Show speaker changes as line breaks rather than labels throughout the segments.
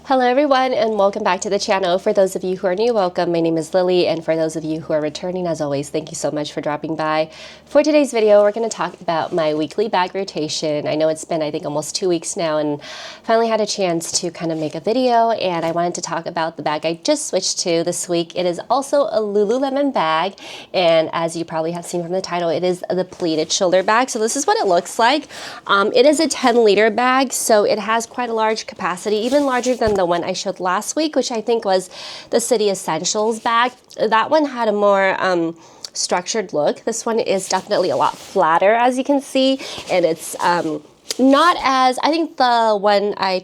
Hello everyone and welcome back to the channel. For those of you who are new, welcome. My name is Lily, and for those of you who are returning, as always, thank you so much for dropping by. For today's video, we're going to talk about my weekly bag rotation. I know it's been, I think, almost 2 weeks now, and finally had a chance to kind of make a video, and I wanted to talk about the bag I just switched to this week. It is also a Lululemon bag, and as you probably have seen from the title, it is the Pleated Shoulder Bag. So this is what it looks like. It is a 10-liter bag, so it has quite a large capacity, even larger than the one I showed last week, which I think was the City Essentials bag. That one had a more structured look. This one is definitely a lot flatter, as you can see, and it's not as, I think the one I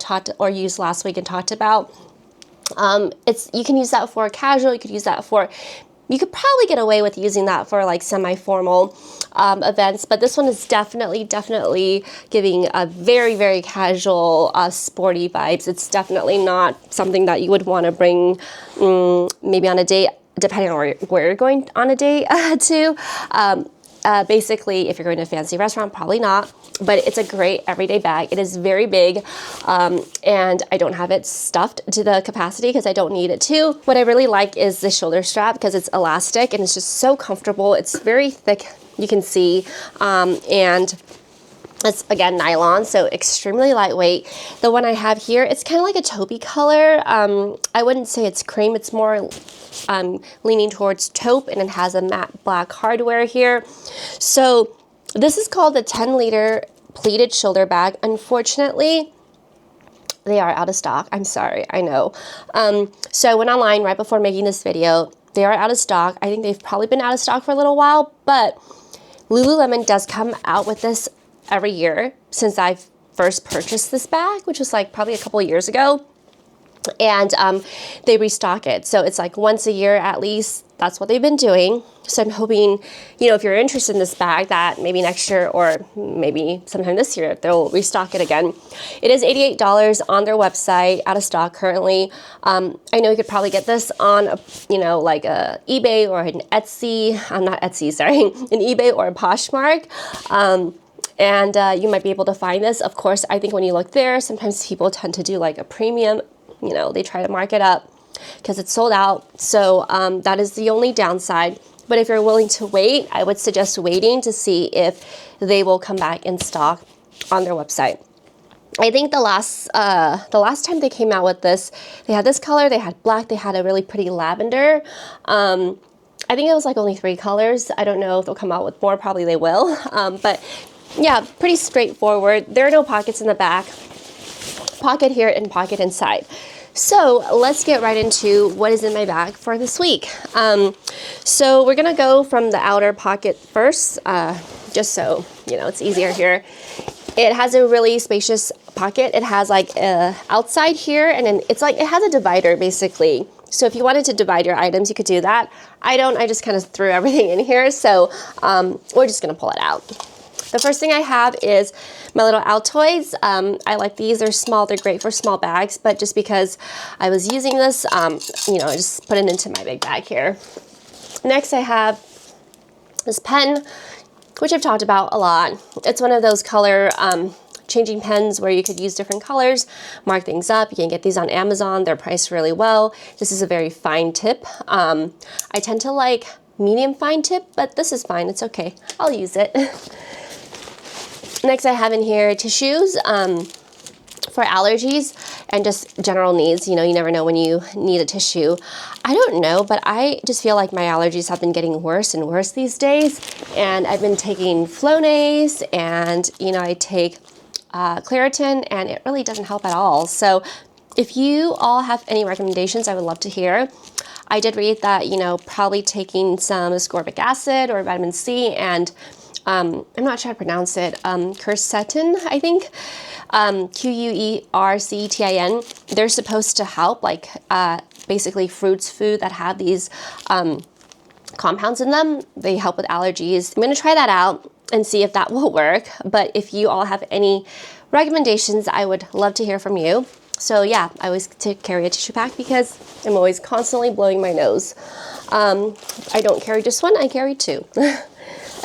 used last week and talked about, you can use that for casual, you could probably get away with using that for like semi-formal events, but this one is definitely giving a very casual, sporty vibes. It's definitely not something that you would want to bring maybe on a date, depending on where you're going on a date to. Basically, if you're going to a fancy restaurant, probably not, but it's a great everyday bag. It is very big, and I don't have it stuffed to the capacity because I don't need it to. What I really like is the shoulder strap because it's elastic and it's just so comfortable. It's very thick, you can see, and it's, again, nylon, so extremely lightweight. The one I have here, it's kind of like a taupey color. I wouldn't say it's cream, it's more leaning towards taupe, and it has a matte black hardware here. So this is called the 10-liter pleated shoulder bag. Unfortunately, they are out of stock. I'm sorry, I know. So I went online right before making this video. They are out of stock. I think they've probably been out of stock for a little while, but Lululemon does come out with this every year since I've first purchased this bag, which was like probably a couple of years ago. And they restock it. So it's like once a year at least. That's what they've been doing. So I'm hoping, you know, if you're interested in this bag, that maybe next year or maybe sometime this year, they'll restock it again. It is $88 on their website, out of stock currently. I know you could probably get this on, like a eBay or an Etsy. Not Etsy, sorry, an eBay or a Poshmark. And you might be able to find this. Of course, I think when you look there, sometimes people tend to do like a premium, they try to mark it up because it's sold out. So that is the only downside. But if you're willing to wait, I would suggest waiting to see if they will come back in stock on their website. I think the last time they came out with this, they had this color, they had black, they had a really pretty lavender. I think it was like only 3 colors. I don't know if they'll come out with more, probably they will. But yeah, pretty straightforward. There are no pockets in the back. Pocket here and pocket inside. So let's get right into what is in my bag for this week. So we're gonna go from the outer pocket first, just so it's easier here. It has a really spacious pocket. It has like a outside here, and then it's like it has a divider basically. So if you wanted to divide your items, you could do that. I don't. I just kind of threw everything in here. So we're just gonna pull it out. The first thing I have is my little Altoids. I like these. They're small. They're great for small bags, but just because I was using this, I just put it into my big bag here. Next, I have this pen, which I've talked about a lot. It's one of those color changing pens where you could use different colors, mark things up. You can get these on Amazon. They're priced really well. This is a very fine tip. I tend to like medium fine tip, but this is fine. It's okay. I'll use it. Next, I have in here tissues for allergies and just general needs. You never know when you need a tissue. I don't know, but I just feel like my allergies have been getting worse and worse these days. And I've been taking Flonase, and I take Claritin, and it really doesn't help at all. So if you all have any recommendations, I would love to hear. I did read that, probably taking some ascorbic acid or vitamin C and I'm not sure how to pronounce it, quercetin, I think, Quercetin. They're supposed to help, like basically food that have these compounds in them. They help with allergies. I'm going to try that out and see if that will work. But if you all have any recommendations, I would love to hear from you. So yeah, I always carry a tissue pack because I'm always constantly blowing my nose. I don't carry just one, I carry 2.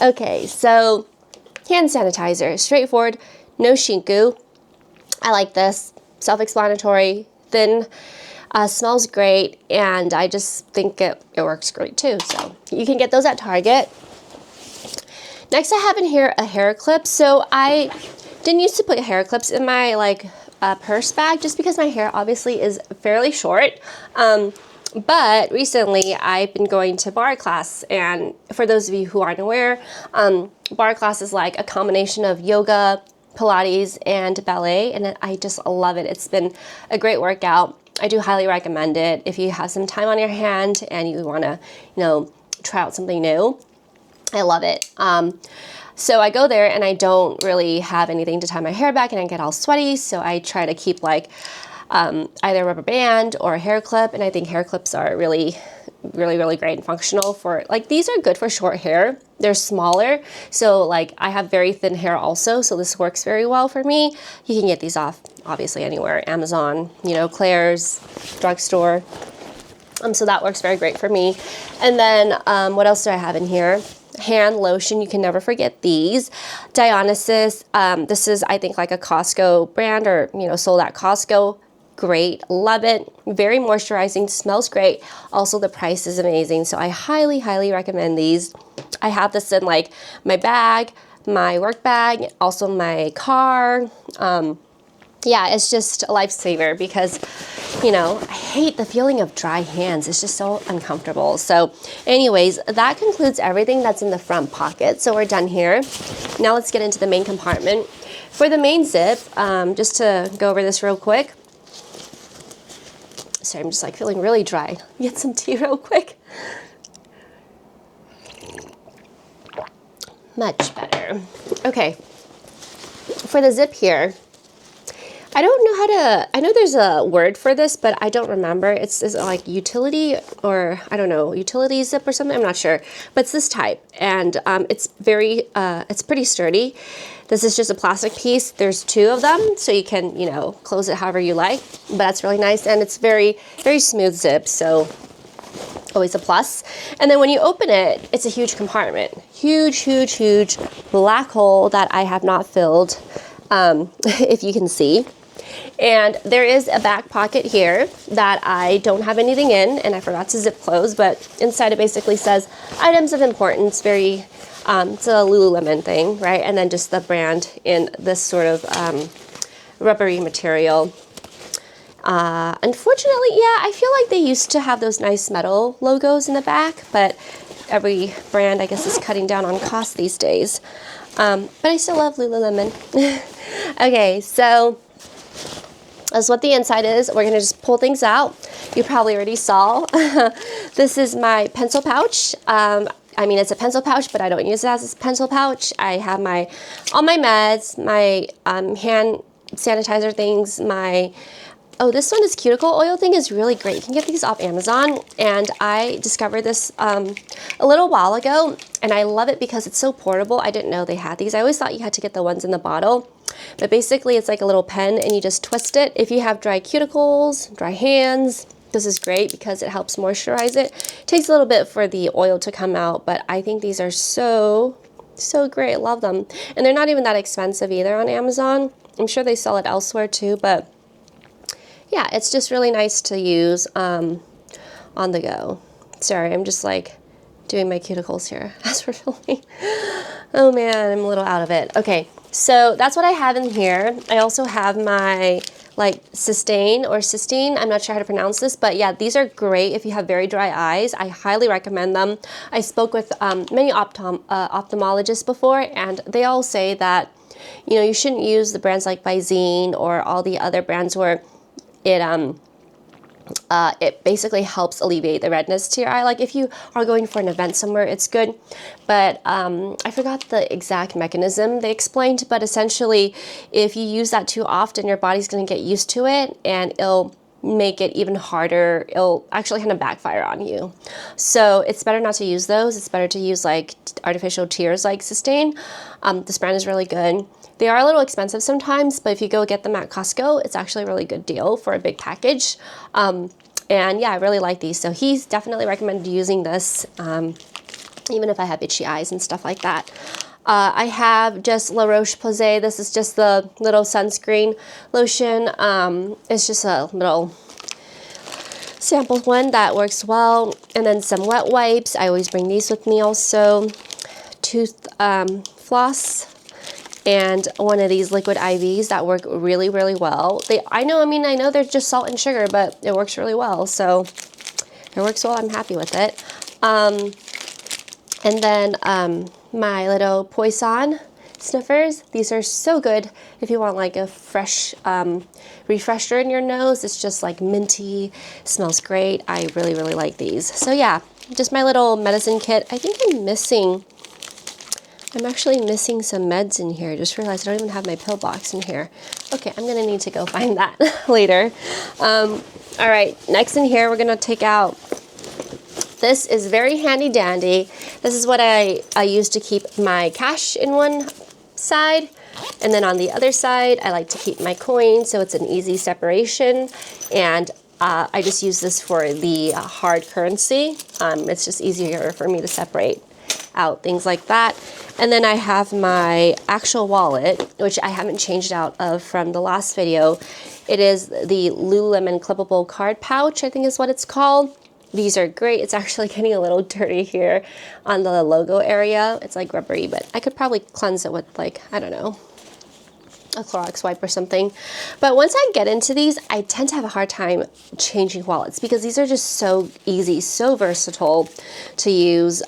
Okay, so hand sanitizer, straightforward, no shinku. I like this. Self-explanatory, thin, smells great, and I just think it works great too. So you can get those at Target. Next I have in here a hair clip. So I didn't used to put hair clips in my like purse bag just because my hair obviously is fairly short. But recently I've been going to barre class, and for those of you who aren't aware, barre class is like a combination of yoga, Pilates, and ballet, and I just love it. It's been a great workout. I do highly recommend it if you have some time on your hand and you want to, you know, try out something new. I love it. So I go there and I don't really have anything to tie my hair back and I get all sweaty, so I try to keep like either a rubber band or a hair clip, and I think hair clips are really great and functional for, like, these are good for short hair. They're smaller, so like I have very thin hair also, so this works very well for me. You can get these off obviously anywhere, Amazon, you know, Claire's, drugstore. So that works very great for me. And then what else do I have in here? Hand lotion, you can never forget these. Dionysus, this is I think like a Costco brand, or you know, sold at Costco. Great, love it. Very moisturizing, smells great. Also the price is amazing, so I highly recommend these. I have this in like my bag, my work bag, also my car. Yeah, it's just a lifesaver because, you know, I hate the feeling of dry hands. It's just so uncomfortable. So anyways, that concludes everything that's in the front pocket. So we're done here. Now let's get into the main compartment. For the main zip, just to go over this real quick. Sorry, I'm just like feeling really dry. Get some tea real quick. Much better. Okay, for the zip here, I don't know how to, I know there's a word for this, but I don't remember. It's like utility, or I don't know, utility zip or something, I'm not sure. But it's this type, and it's pretty sturdy. This is just a plastic piece. There's two of them, so you can, you know, close it however you like. But that's really nice, and it's very smooth zip, so always a plus. And then when you open it, it's a huge compartment. Huge black hole that I have not filled, if you can see. And there is a back pocket here that I don't have anything in, and I forgot to zip close, but inside it basically says items of importance, very, it's a Lululemon thing, right? And then just the brand in this sort of rubbery material. Unfortunately, yeah, I feel like they used to have those nice metal logos in the back, but every brand, I guess, is cutting down on cost these days. But I still love Lululemon. Okay, so that's what the inside is. We're gonna just pull things out. You probably already saw. This is my pencil pouch. I mean, it's a pencil pouch, but I don't use it as a pencil pouch. I have all my meds, my hand sanitizer things, oh, this one is cuticle oil thing is really great. You can get these off Amazon, and I discovered this a little while ago, and I love it because it's so portable. I didn't know they had these. I always thought you had to get the ones in the bottle, but basically it's like a little pen, and you just twist it. If you have dry cuticles, dry hands, this is great because it helps moisturize it. It takes a little bit for the oil to come out, but I think these are so great. I love them, and they're not even that expensive either on Amazon. I'm sure they sell it elsewhere too, but yeah, it's just really nice to use on the go. Sorry, I'm just like doing my cuticles here as we're filming. Oh man, I'm a little out of it. Okay, so that's what I have in here. I also have my like sistain. I'm not sure how to pronounce this, but yeah, these are great if you have very dry eyes. I highly recommend them. I spoke with many ophthalmologists before, and they all say that, you know, you shouldn't use the brands like Visine or all the other brands where it basically helps alleviate the redness to your eye. Like if you are going for an event somewhere, it's good. But I forgot the exact mechanism they explained, but essentially if you use that too often, your body's going to get used to it, and it'll make it even harder. It'll actually kind of backfire on you. So it's better not to use those. It's better to use like artificial tears like Sistain. This brand is really good. They are a little expensive sometimes, but if you go get them at Costco, it's actually a really good deal for a big package. And yeah, I really like these. So he's definitely recommended using this, even if I have itchy eyes and stuff like that. I have just La Roche-Posay. This is just the little sunscreen lotion. It's just a little sample one that works well. And then some wet wipes. I always bring these with me also. Tooth floss. And one of these liquid IVs that work really, really well. I know they're just salt and sugar, but it works really well. So it works well. I'm happy with it. And then my little Poison sniffers. These are so good if you want like a fresh refresher in your nose. It's just like minty, smells great. I really, really like these. So yeah, just my little medicine kit. I think I'm actually missing some meds in here. I just realized I don't even have my pill box in here. Okay, I'm gonna need to go find that later. All right, next in here, we're gonna take out, this is very handy dandy. This is what I use to keep my cash in one side. And then on the other side, I like to keep my coins, so it's an easy separation. And I just use this for the hard currency. It's just easier for me to separate out things like that. And then I have my actual wallet, which I haven't changed out of from the last video. It is the Lululemon clippable card pouch, I think is what it's called. These are great. It's actually getting a little dirty here on the logo area. It's like rubbery, but I could probably cleanse it with like, I don't know, a Clorox wipe or something. But once I get into these, I tend to have a hard time changing wallets because these are just so easy, so versatile to use.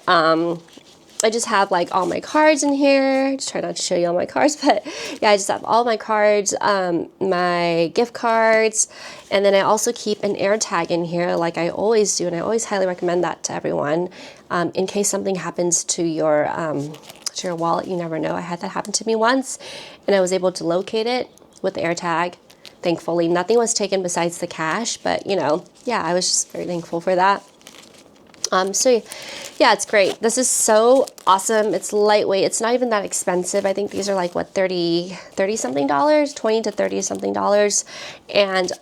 I just have like all my cards in here. Just try not to show you all my cards, but yeah, I just have all my cards, my gift cards, and then I also keep an air tag in here like I always do, and I always highly recommend that to everyone in case something happens to your wallet. You never know. I had that happen to me once, and I was able to locate it with the air tag. Thankfully, nothing was taken besides the cash, but you know, yeah, I was just very thankful for that. So yeah, it's great. This is so awesome. It's lightweight. It's not even that expensive. I think these are like, what, 30 something dollars, 20 to 30 something dollars. And,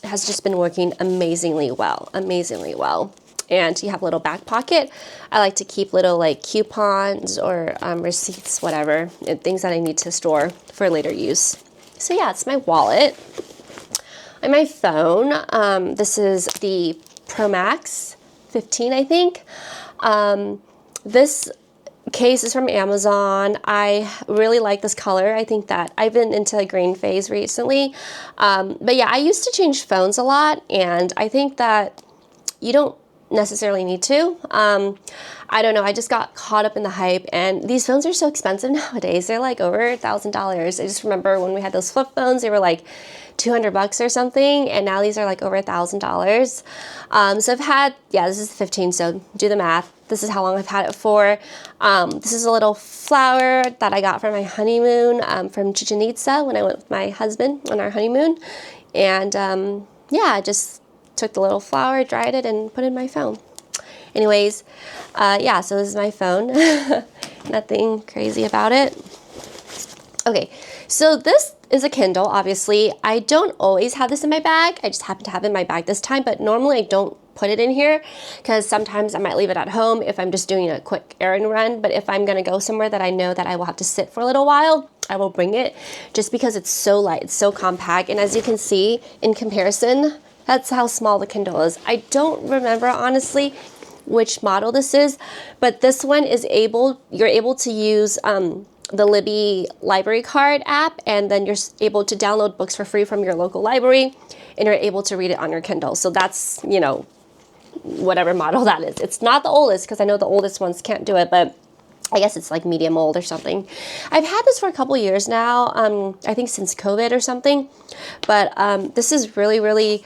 has just been working amazingly well. And you have a little back pocket. I like to keep little like coupons or receipts, whatever, things that I need to store for later use. So yeah, it's my wallet and my phone. This is the Pro Max 15, I think. This case is from Amazon. I really like this color. I think that I've been into a green phase recently. But yeah, I used to change phones a lot, and I think that you don't necessarily need to. I don't know. I just got caught up in the hype, and these phones are so expensive nowadays. They're like over $1,000. I just remember when we had those flip phones, they were like 200 bucks or something, and now these are like over $1,000. So I've had, yeah, this is 15, so do the math. This is how long I've had it for. This is a little flower that I got for my honeymoon from Chichen Itza when I went with my husband on our honeymoon. And yeah, I just took the little flower, dried it, and put it in my phone. Anyways, yeah, so this is my phone. Nothing crazy about it. Okay, so this is a Kindle, obviously. I don't always have this in my bag. I just happen to have it in my bag this time, but normally I don't put it in here because sometimes I might leave it at home if I'm just doing a quick errand run. But if I'm gonna go somewhere that I know that I will have to sit for a little while, I will bring it just because it's so light, it's so compact. And as you can see, in comparison, that's how small the Kindle is. I don't remember, honestly, which model this is, but this one is you're able to use the Libby library card app, and then you're able to download books for free from your local library, and you're able to read it on your Kindle. So that's, you know, whatever model that is. It's not the oldest, because I know the oldest ones can't do it, but I guess it's like medium old or something. I've had this for a couple years now, I think since COVID or something, but this is really, really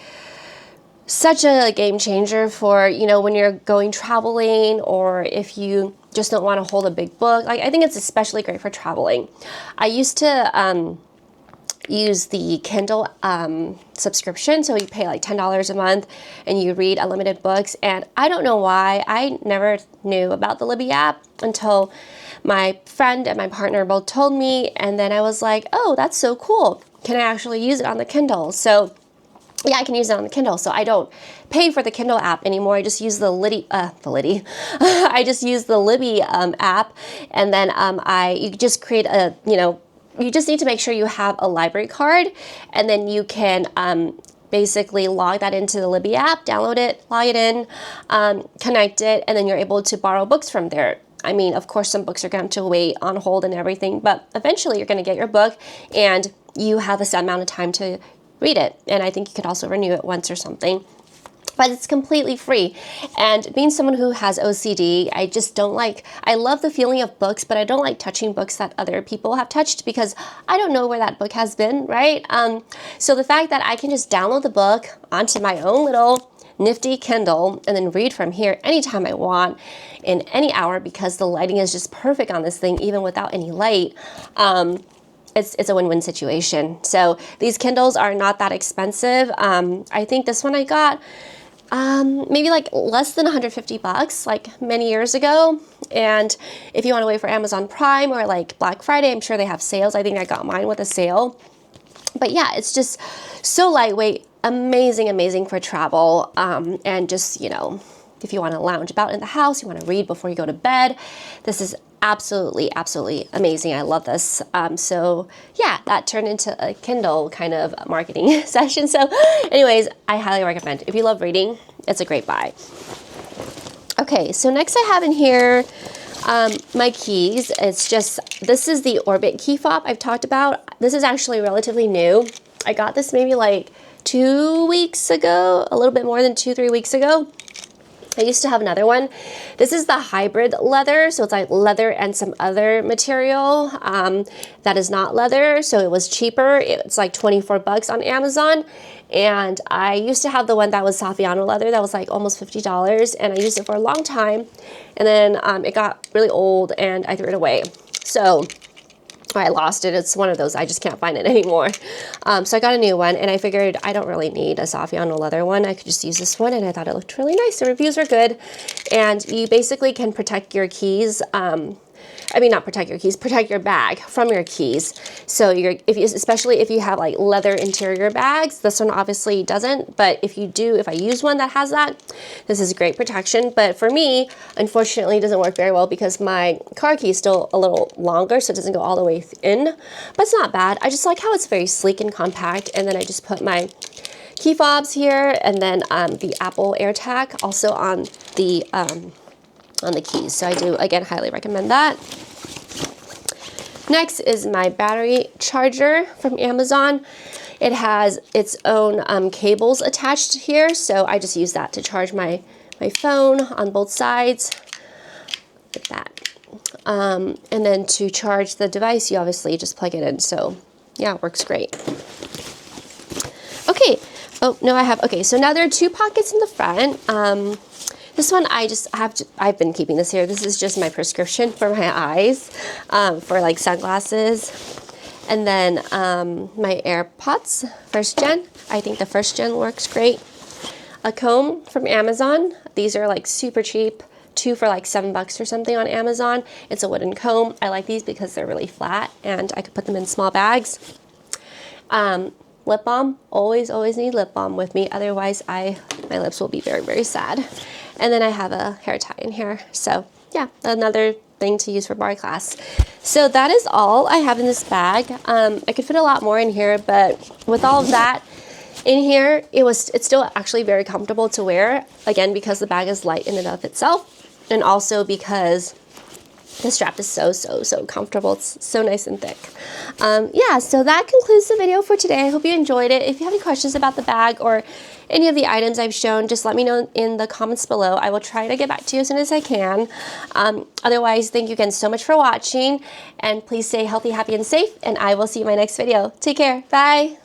such a game changer for, you know, when you're going traveling, or if you just don't want to hold a big book. Like, I think it's especially great for traveling. I used to use the Kindle subscription, so you pay like $10 a month and you read unlimited books. And I don't know why I never knew about the Libby app until my friend and my partner both told me, and then I was like, oh, that's so cool. Can I actually use it on the Kindle? So yeah, I can use it on the Kindle, so I don't pay for the Kindle app anymore. I just use the I just use the Libby app, and then you just create a, you just need to make sure you have a library card, and then you can basically log that into the Libby app, download it, log it in, connect it, and then you're able to borrow books from there. I mean, of course, some books are going to wait on hold and everything, but eventually you're going to get your book, and you have a set amount of time to read it. And I think you could also renew it once or something. But it's completely free. And being someone who has OCD, I just don't like, I love the feeling of books, but I don't like touching books that other people have touched because I don't know where that book has been, right? So the fact that I can just download the book onto my own little nifty Kindle and then read from here anytime I want in any hour, because the lighting is just perfect on this thing, even without any light. It's a win-win situation. So these Kindles are not that expensive. I think this one I got maybe like less than 150 bucks, like many years ago. And if you want to wait for Amazon Prime or like Black Friday, I'm sure they have sales. I think I got mine with a sale. But yeah, it's just so lightweight, amazing for travel. And just, if you want to lounge about in the house, you want to read before you go to bed, this is absolutely amazing. I love this. So yeah, that turned into a Kindle kind of marketing session. So anyways, I highly recommend. If you love reading, it's a great buy. Okay, so next I have in here my keys. This is the Orbit key fob I've talked about. This is actually relatively new. I got this maybe like 2 weeks ago, a little bit more than 2-3 weeks ago. I used to have another one. This is the hybrid leather, so it's like leather and some other material that is not leather, so it was cheaper. It's like 24 bucks on Amazon, and I used to have the one that was Saffiano leather that was like almost $50, and I used it for a long time, and then it got really old and I threw it away. So I lost it. It's one of those, I just can't find it anymore. So I got a new one, and I figured I don't really need a Saffiano leather one. I could just use this one, and I thought it looked really nice. The reviews are good, and you basically can protect your keys. I mean, not protect your keys, protect your bag from your keys. So especially if you have like leather interior bags, this one obviously doesn't, but if I use one that has that, this is great protection. But for me, unfortunately, it doesn't work very well because my car key is still a little longer, so it doesn't go all the way in, but it's not bad. I just like how it's very sleek and compact. And then I just put my key fobs here, and then the Apple AirTag also on the keys. So I do, again, highly recommend that. Next is my battery charger from Amazon. It has its own cables attached here, so I just use that to charge my phone on both sides, like that. And then to charge the device, you obviously just plug it in. So yeah, it works great. Okay. Oh, no, okay, so now there are 2 pockets in the front. This one I've been keeping this here. This is just my prescription for my eyes, for like sunglasses. And then my AirPods, 1st gen. I think the 1st gen works great. A comb from Amazon. These are like super cheap. 2 for like $7 or something on Amazon. It's a wooden comb. I like these because they're really flat and I could put them in small bags. Lip balm, always need lip balm with me. Otherwise, my lips will be very sad. And then I have a hair tie in here. So yeah, another thing to use for bar class. So that is all I have in this bag. I could fit a lot more in here, but with all of that in here, it's still actually very comfortable to wear. Again, because the bag is light in and of itself, and also because the strap is so comfortable. It's so nice and thick. Yeah, so that concludes the video for today. I hope you enjoyed it. If you have any questions about the bag or any of the items I've shown, just let me know in the comments below. I will try to get back to you as soon as I can. Otherwise, thank you again so much for watching, and please stay healthy, happy, and safe, and I will see you in my next video. Take care. Bye.